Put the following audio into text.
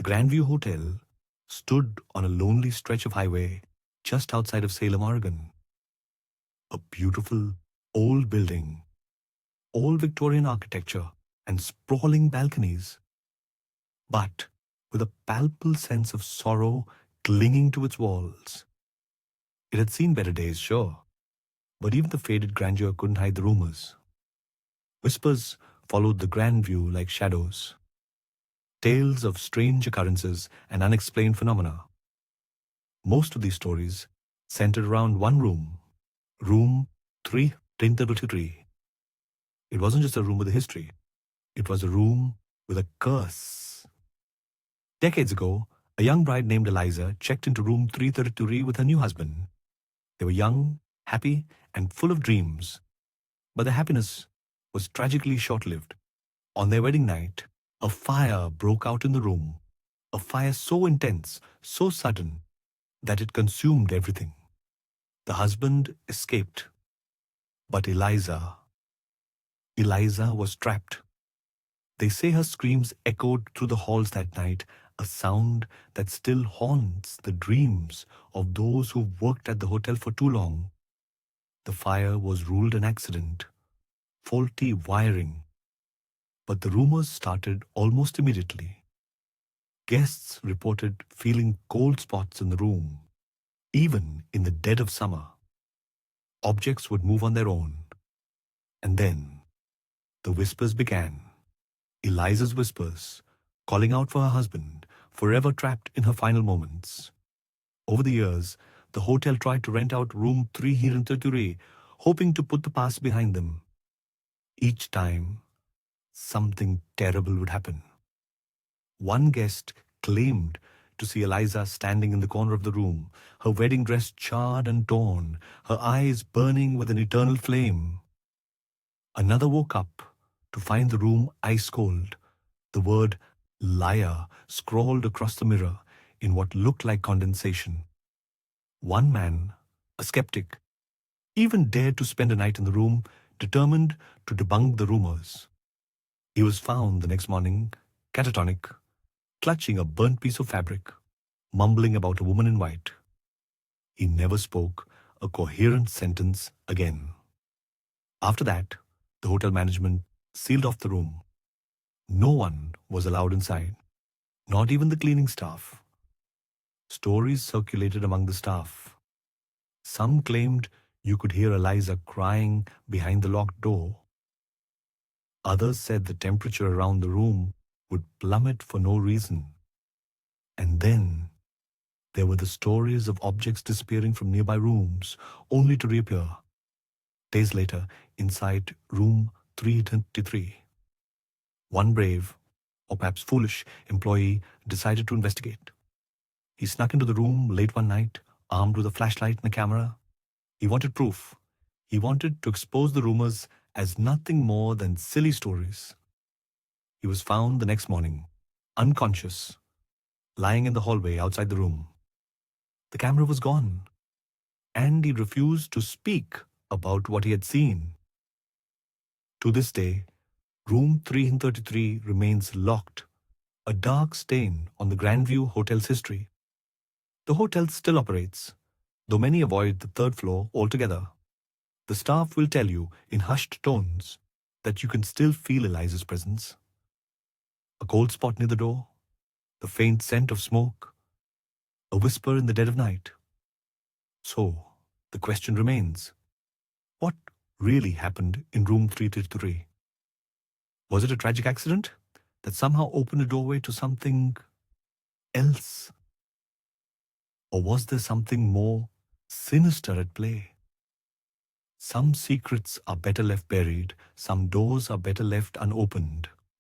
Grandview Hotel stood on a lonely stretch of highway just outside of Salem, Oregon. A beautiful, old building, old Victorian architecture, and sprawling balconies, but with a palpable sense of sorrow clinging to its walls. It had seen better days, sure, but even the faded grandeur couldn't hide the rumors. Whispers followed the grand view like shadows. Tales of strange occurrences and unexplained phenomena. Most of these stories centered around one room, room 333. It wasn't just a room with a history. It was a room with a curse. Decades ago, a young bride named Eliza checked into room 333 with her new husband. They were young, happy, and full of dreams. But the happiness was tragically short-lived. On their wedding night, a fire broke out in the room. A fire so intense, so sudden, that it consumed everything. The husband escaped, but Eliza was trapped. They say her screams echoed through the halls that night, a sound that still haunts the dreams of those who worked at the hotel for too long. The fire was ruled an accident, faulty wiring. But the rumors started almost immediately. Guests reported feeling cold spots in the room, even in the dead of summer. Objects would move on their own. And then the whispers began. Eliza's whispers, calling out for her husband, forever trapped in her final moments. Over the years, the hotel tried to rent out room 333, hoping to put the past behind them. Each time, something terrible would happen. One guest claimed to see Eliza standing in the corner of the room, her wedding dress charred and torn, her eyes burning with an eternal flame. Another woke up to find the room ice cold, the word liar scrawled across the mirror in what looked like condensation. One man, a skeptic, even dared to spend a night in the room, determined to debunk the rumors. He was found the next morning, catatonic, clutching a burnt piece of fabric, mumbling about a woman in white. He never spoke a coherent sentence again. After that, the hotel management sealed off the room. No one was allowed inside, not even the cleaning staff. Stories circulated among the staff. Some claimed you could hear Eliza crying behind the locked door. Others said the temperature around the room would plummet for no reason. And then there were the stories of objects disappearing from nearby rooms, only to reappear days later inside room 323. One brave, or perhaps foolish, employee decided to investigate. He snuck into the room late one night, armed with a flashlight and a camera. He wanted proof. He wanted to expose the rumors as nothing more than silly stories. He was found the next morning, unconscious, lying in the hallway outside the room. The camera was gone, and he refused to speak about what he had seen. To this day, room 333 remains locked, a dark stain on the Grandview Hotel's history. The hotel still operates, though many avoid the third floor altogether. The staff will tell you in hushed tones that you can still feel Eliza's presence. A cold spot near the door, the faint scent of smoke, a whisper in the dead of night. So, the question remains, what really happened in room 333? Was it a tragic accident that somehow opened a doorway to something else? Or was there something more sinister at play? Some secrets are better left buried, some doors are better left unopened.